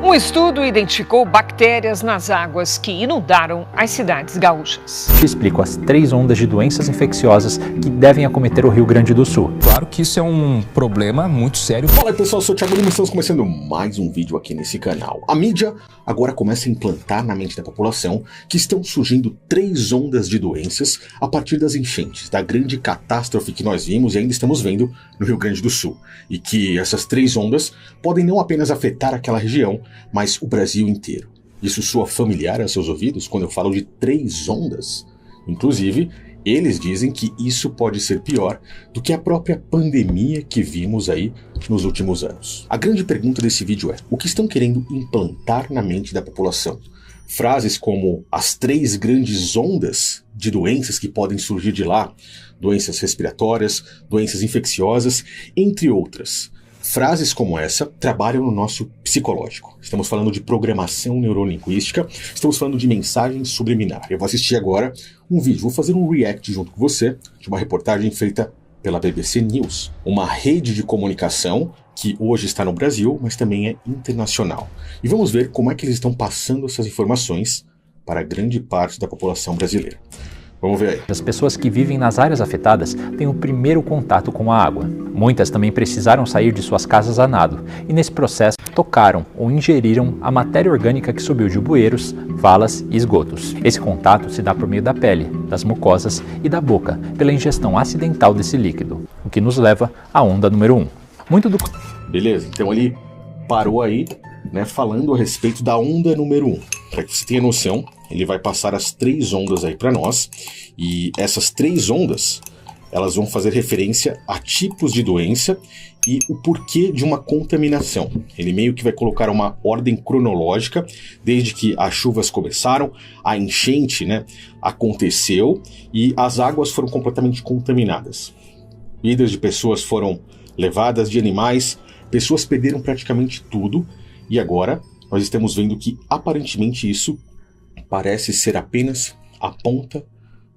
Um estudo identificou bactérias nas águas que inundaram as cidades gaúchas. Te explico as 3 ondas de doenças infecciosas que devem acometer o Rio Grande do Sul. Claro que isso é um problema muito sério. Fala aí pessoal, eu sou o Thiago Lima e estamos começando mais um vídeo aqui nesse canal. A mídia agora começa a implantar na mente da população que estão surgindo 3 ondas de doenças a partir das enchentes, da grande catástrofe que nós vimos e ainda estamos vendo no Rio Grande do Sul. E que essas 3 ondas podem não apenas afetar aquela região, mas o Brasil inteiro. Isso soa familiar aos seus ouvidos quando eu falo de 3 ondas? Inclusive, eles dizem que isso pode ser pior do que a própria pandemia que vimos aí nos últimos anos. A grande pergunta desse vídeo é: o que estão querendo implantar na mente da população? Frases como as 3 grandes ondas de doenças que podem surgir de lá, doenças respiratórias, doenças infecciosas, entre outras. Frases como essa trabalham no nosso psicológico. Estamos falando de programação neurolinguística, estamos falando de mensagem subliminar. Eu vou assistir agora um vídeo, vou fazer um react junto com você de uma reportagem feita pela BBC News, uma rede de comunicação que hoje está no Brasil, mas também é internacional. E vamos ver como é que eles estão passando essas informações para grande parte da população brasileira. Vamos ver aí. As pessoas que vivem nas áreas afetadas têm o primeiro contato com a água. Muitas também precisaram sair de suas casas a nado e nesse processo tocaram ou ingeriram a matéria orgânica que subiu de bueiros, valas e esgotos. Esse contato se dá por meio da pele, das mucosas e da boca, pela ingestão acidental desse líquido, o que nos leva à onda número 1. Beleza, então ele parou aí, né, falando a respeito da onda número 1. Para que você tenha noção, ele vai passar as 3 ondas aí para nós, e essas 3 ondas, elas vão fazer referência a tipos de doença e o porquê de uma contaminação. Ele meio que vai colocar uma ordem cronológica, desde que as chuvas começaram, a enchente, né, aconteceu e as águas foram completamente contaminadas. Vidas de pessoas foram levadas, de animais, pessoas perderam praticamente tudo, e agora nós estamos vendo que aparentemente isso parece ser apenas a ponta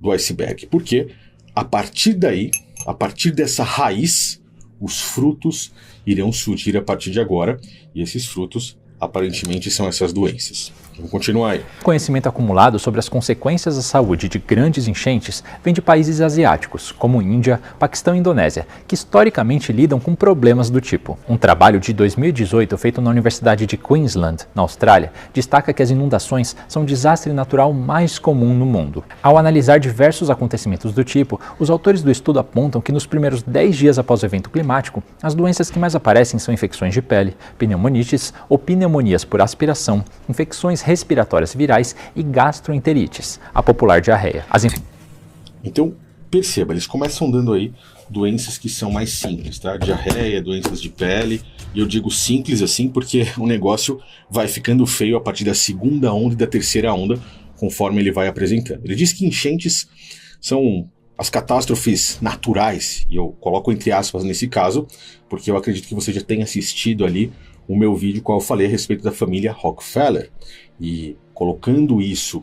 do iceberg. Porque a partir daí, a partir dessa raiz, os frutos irão surgir a partir de agora, e esses frutos aparentemente são essas doenças. Vamos continuar aí. O conhecimento acumulado sobre as consequências à saúde de grandes enchentes vem de países asiáticos, como Índia, Paquistão e Indonésia, que historicamente lidam com problemas do tipo. Um trabalho de 2018 feito na Universidade de Queensland, na Austrália, destaca que as inundações são o desastre natural mais comum no mundo. Ao analisar diversos acontecimentos do tipo, os autores do estudo apontam que nos primeiros 10 dias após o evento climático, as doenças que mais aparecem são infecções de pele, pneumonites ou pneumonias por aspiração, infecções respiratórias virais e gastroenterites, a popular diarreia. Então, perceba, eles começam dando aí doenças que são mais simples, tá? Diarreia, doenças de pele, e eu digo simples assim porque o negócio vai ficando feio a partir da 2ª onda e da 3ª onda, conforme ele vai apresentando. Ele diz que enchentes são as catástrofes naturais, e eu coloco entre aspas nesse caso, porque eu acredito que você já tenha assistido ali o meu vídeo qual eu falei a respeito da família Rockefeller. E colocando isso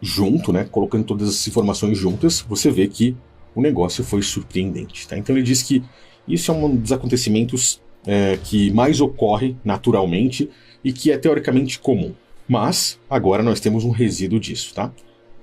junto, né, colocando todas as informações juntas, você vê que o negócio foi surpreendente. Tá? Então ele diz que isso é um dos acontecimentos que mais ocorre naturalmente e que é teoricamente comum. Mas agora nós temos um resíduo disso, tá?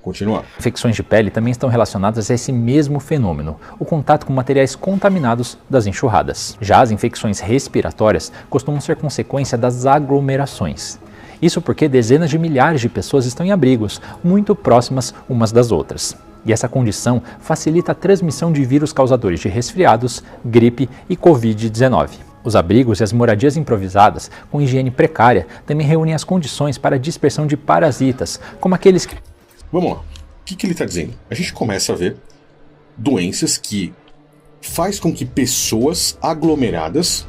Continuar. Infecções de pele também estão relacionadas a esse mesmo fenômeno, o contato com materiais contaminados das enxurradas. Já as infecções respiratórias costumam ser consequência das aglomerações. Isso porque dezenas de milhares de pessoas estão em abrigos, muito próximas umas das outras. E essa condição facilita a transmissão de vírus causadores de resfriados, gripe e Covid-19. Os abrigos e as moradias improvisadas, com higiene precária, também reúnem as condições para a dispersão de parasitas, como aqueles que... Vamos lá, o que ele está dizendo? A gente começa a ver doenças que faz com que pessoas aglomeradas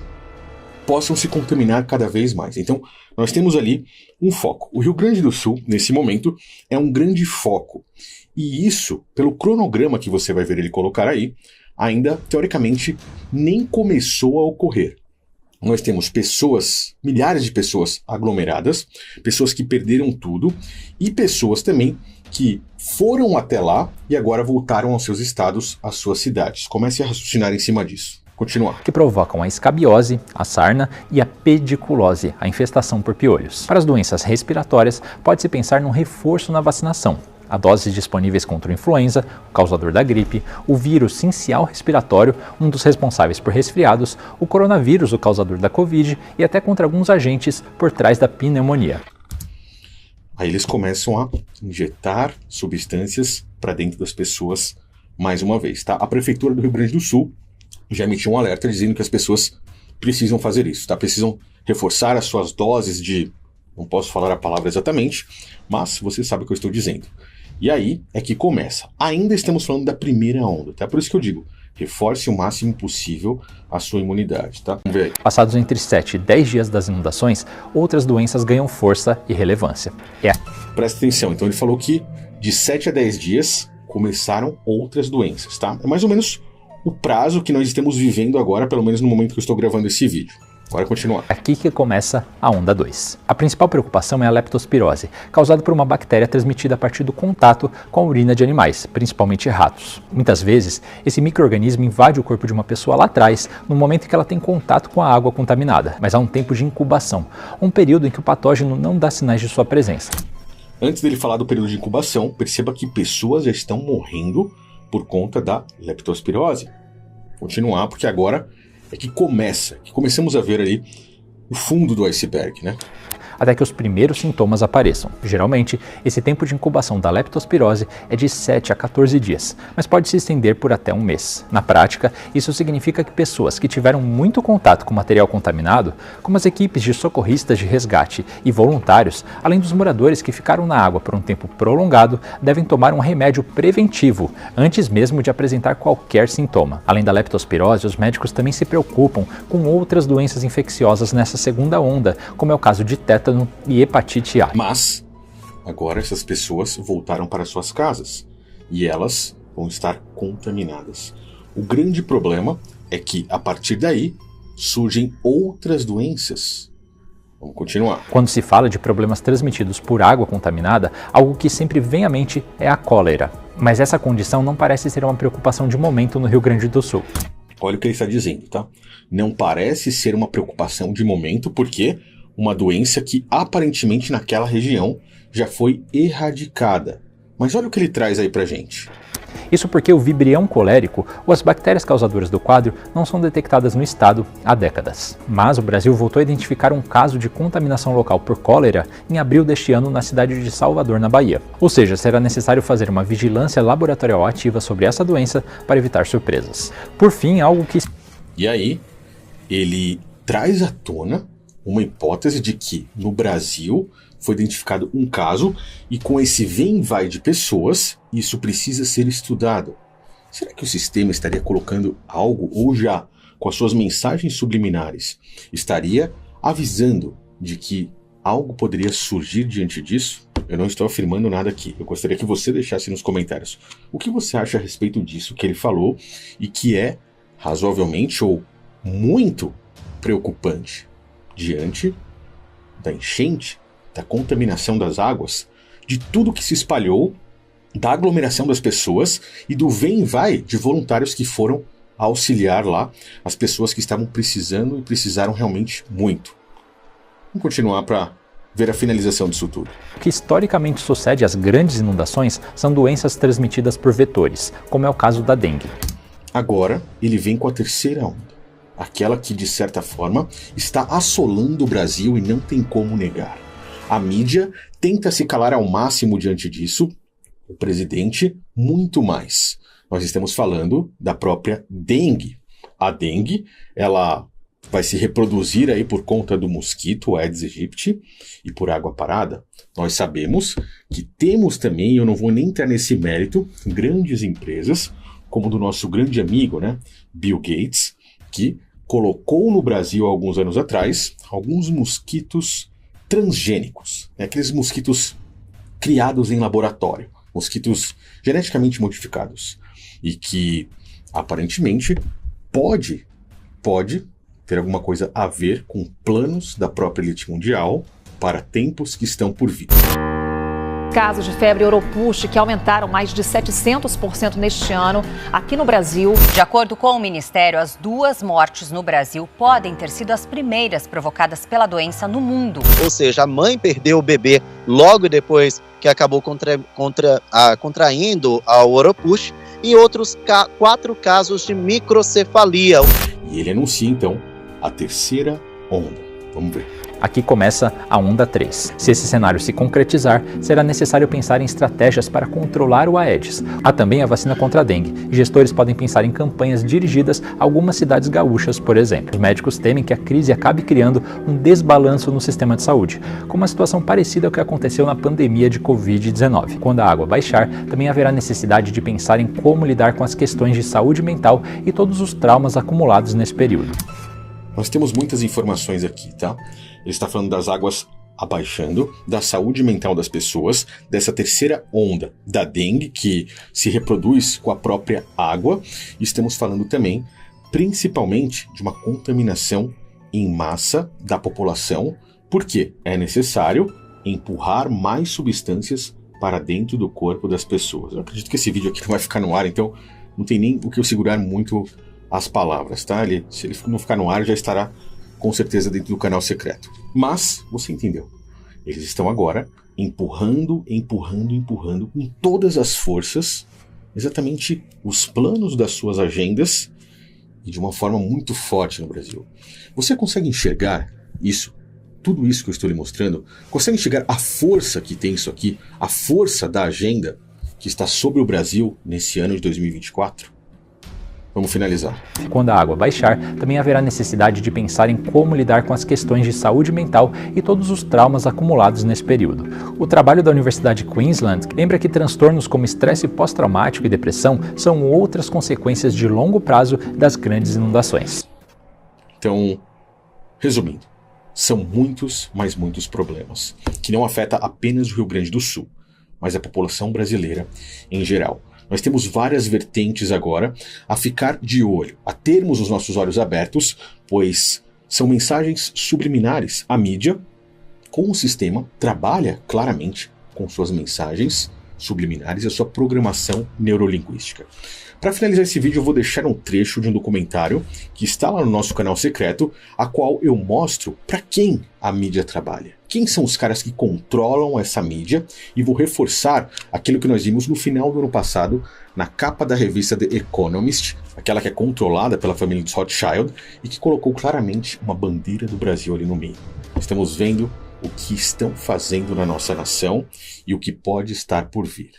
possam se contaminar cada vez mais. Então, nós temos ali um foco. O Rio Grande do Sul, nesse momento, é um grande foco. E isso, pelo cronograma que você vai ver ele colocar aí, ainda, teoricamente, nem começou a ocorrer. Nós temos pessoas, milhares de pessoas aglomeradas, pessoas que perderam tudo, e pessoas também que foram até lá e agora voltaram aos seus estados, às suas cidades. Comece a raciocinar em cima disso. Continuar. que provocam a escabiose, a sarna e a pediculose, a infestação por piolhos. Para as doenças respiratórias, pode-se pensar num reforço na vacinação. Há doses disponíveis contra o influenza, o causador da gripe, o vírus sincial respiratório, um dos responsáveis por resfriados, o coronavírus, o causador da Covid, e até contra alguns agentes por trás da pneumonia. Aí eles começam a injetar substâncias para dentro das pessoas mais uma vez, tá? A Prefeitura do Rio Grande do Sul já emitiu um alerta dizendo que as pessoas precisam fazer isso, tá? Precisam reforçar as suas doses de... Não posso falar a palavra exatamente, mas você sabe o que eu estou dizendo. E aí é que começa. Ainda estamos falando da primeira onda, tá? Por isso que eu digo, reforce o máximo possível a sua imunidade, tá? Vamos ver aí. Passados entre 7 e 10 dias das inundações, outras doenças ganham força e relevância. Presta atenção, então ele falou que de 7 a 10 dias começaram outras doenças, tá? É mais ou menos o prazo que nós estamos vivendo agora, pelo menos no momento que eu estou gravando esse vídeo. Agora continuar. Aqui que começa a onda 2. A principal preocupação é a leptospirose, causada por uma bactéria transmitida a partir do contato com a urina de animais, principalmente ratos. Muitas vezes, esse micro-organismo invade o corpo de uma pessoa lá atrás, no momento em que ela tem contato com a água contaminada, mas há um tempo de incubação, um período em que o patógeno não dá sinais de sua presença. Antes dele falar do período de incubação, perceba que pessoas já estão morrendo por conta da leptospirose. Continuar, porque agora é que começamos a ver ali o fundo do iceberg, né? Até que os primeiros sintomas apareçam. Geralmente, esse tempo de incubação da leptospirose é de 7 a 14 dias, mas pode se estender por até um mês. Na prática, isso significa que pessoas que tiveram muito contato com material contaminado, como as equipes de socorristas de resgate e voluntários, além dos moradores que ficaram na água por um tempo prolongado, devem tomar um remédio preventivo, antes mesmo de apresentar qualquer sintoma. Além da leptospirose, os médicos também se preocupam com outras doenças infecciosas nessa segunda onda, como é o caso de tétano e hepatite A. Mas, agora essas pessoas voltaram para suas casas e elas vão estar contaminadas. O grande problema é que, a partir daí, surgem outras doenças. Vamos continuar. Quando se fala de problemas transmitidos por água contaminada, algo que sempre vem à mente é a cólera. Mas essa condição não parece ser uma preocupação de momento no Rio Grande do Sul. Olha o que ele está dizendo, tá? Não parece ser uma preocupação de momento, porque uma doença que aparentemente naquela região já foi erradicada. Mas olha o que ele traz aí pra gente. Isso porque o vibrião colérico, ou as bactérias causadoras do quadro, não são detectadas no estado há décadas. Mas o Brasil voltou a identificar um caso de contaminação local por cólera em abril deste ano na cidade de Salvador, na Bahia. Ou seja, será necessário fazer uma vigilância laboratorial ativa sobre essa doença para evitar surpresas. Por fim, algo que... E aí, ele traz à tona uma hipótese de que no Brasil foi identificado um caso e com esse vem e vai de pessoas, isso precisa ser estudado. Será que o sistema estaria colocando algo, ou já com as suas mensagens subliminares, estaria avisando de que algo poderia surgir diante disso? Eu não estou afirmando nada aqui. Eu gostaria que você deixasse nos comentários o que você acha a respeito disso que ele falou e que é razoavelmente ou muito preocupante diante da enchente, da contaminação das águas, de tudo que se espalhou, da aglomeração das pessoas e do vem e vai de voluntários que foram auxiliar lá as pessoas que estavam precisando e precisaram realmente muito. Vamos continuar para ver a finalização disso tudo. O que historicamente sucede às grandes inundações são doenças transmitidas por vetores, como é o caso da dengue. Agora ele vem com a terceira onda. Aquela que, de certa forma, está assolando o Brasil e não tem como negar. A mídia tenta se calar ao máximo diante disso, o presidente muito mais. Nós estamos falando da própria dengue. A dengue, ela vai se reproduzir aí por conta do mosquito Aedes aegypti e por água parada. Nós sabemos que temos também, eu não vou nem entrar nesse mérito, grandes empresas, como do nosso grande amigo, né, Bill Gates, que colocou no Brasil, há alguns anos atrás, alguns mosquitos transgênicos, né? Aqueles mosquitos criados em laboratório, mosquitos geneticamente modificados, e que, aparentemente, pode ter alguma coisa a ver com planos da própria elite mundial para tempos que estão por vir. Casos de febre Oropouche que aumentaram mais de 700% neste ano aqui no Brasil. De acordo com o Ministério, as 2 mortes no Brasil podem ter sido as primeiras provocadas pela doença no mundo. Ou seja, a mãe perdeu o bebê logo depois que acabou contraindo a Oropouche, e outros 4 casos de microcefalia. E ele anuncia, então, a terceira onda. Vamos ver. Aqui começa a onda 3. Se esse cenário se concretizar, será necessário pensar em estratégias para controlar o Aedes. Há também a vacina contra a dengue. Gestores podem pensar em campanhas dirigidas a algumas cidades gaúchas, por exemplo. Os médicos temem que a crise acabe criando um desbalanço no sistema de saúde, com uma situação parecida ao que aconteceu na pandemia de Covid-19. Quando a água baixar, também haverá necessidade de pensar em como lidar com as questões de saúde mental e todos os traumas acumulados nesse período. Nós temos muitas informações aqui, tá? Ele está falando das águas abaixando, da saúde mental das pessoas, dessa terceira onda da dengue que se reproduz com a própria água. E estamos falando também, principalmente, de uma contaminação em massa da população, porque é necessário empurrar mais substâncias para dentro do corpo das pessoas. Eu acredito que esse vídeo aqui não vai ficar no ar, então não tem nem o que eu segurar muito as palavras, tá? Se ele não ficar no ar, já estará com certeza dentro do canal secreto. Mas, você entendeu. Eles estão agora empurrando com todas as forças, exatamente os planos das suas agendas, e de uma forma muito forte no Brasil. Você consegue enxergar isso, tudo isso que eu estou lhe mostrando? Consegue enxergar a força que tem isso aqui, a força da agenda que está sobre o Brasil nesse ano de 2024? Vamos finalizar. Quando a água baixar, também haverá necessidade de pensar em como lidar com as questões de saúde mental e todos os traumas acumulados nesse período. O trabalho da Universidade de Queensland lembra que transtornos como estresse pós-traumático e depressão são outras consequências de longo prazo das grandes inundações. Então, resumindo, são muitos, mas muitos problemas, que não afetam apenas o Rio Grande do Sul, mas a população brasileira em geral. Nós temos várias vertentes agora a ficar de olho, a termos os nossos olhos abertos, pois são mensagens subliminares. A mídia, com o sistema, trabalha claramente com suas mensagens subliminares e a sua programação neurolinguística. Para finalizar esse vídeo, eu vou deixar um trecho de um documentário que está lá no nosso canal secreto, a qual eu mostro para quem a mídia trabalha. Quem são os caras que controlam essa mídia, e vou reforçar aquilo que nós vimos no final do ano passado, na capa da revista The Economist, aquela que é controlada pela família dos Rothschild, e que colocou claramente uma bandeira do Brasil ali no meio. Estamos vendo o que estão fazendo na nossa nação e o que pode estar por vir.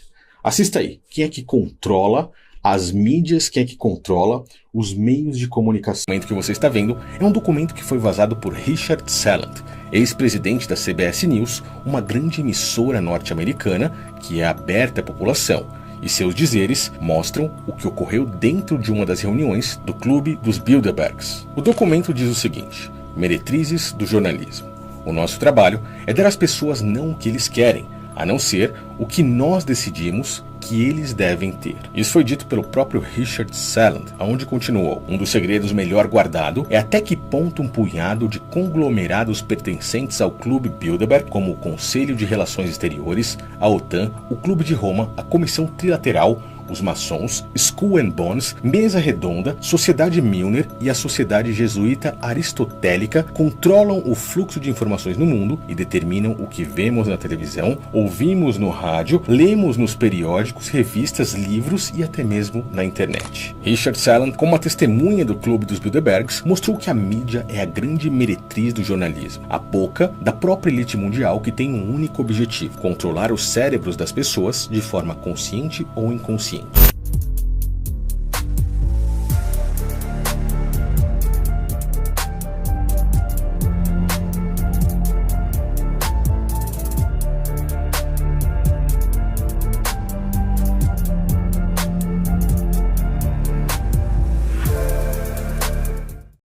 Assista aí, quem é que controla as mídias, quem é que controla os meios de comunicação. O documento que você está vendo é um documento que foi vazado por Richard Salant, ex-presidente da CBS News, uma grande emissora norte-americana que é aberta à população, e seus dizeres mostram o que ocorreu dentro de uma das reuniões do Clube dos Bilderbergs. O documento diz o seguinte: meretrizes do jornalismo. O nosso trabalho é dar às pessoas não o que eles querem, a não ser o que nós decidimos que eles devem ter. Isso foi dito pelo próprio Richard Salant, onde continuou: um dos segredos melhor guardado é até que ponto um punhado de conglomerados pertencentes ao Clube Bilderberg, como o Conselho de Relações Exteriores, a OTAN, o Clube de Roma, a Comissão Trilateral, os maçons, Skull and Bones, Mesa Redonda, Sociedade Milner e a Sociedade Jesuíta Aristotélica controlam o fluxo de informações no mundo e determinam o que vemos na televisão, ouvimos no rádio, lemos nos periódicos, revistas, livros e até mesmo na internet. Richard Salant, como uma testemunha do Clube dos Bilderbergs, mostrou que a mídia é a grande meretriz do jornalismo, a boca da própria elite mundial que tem um único objetivo: controlar os cérebros das pessoas de forma consciente ou inconsciente.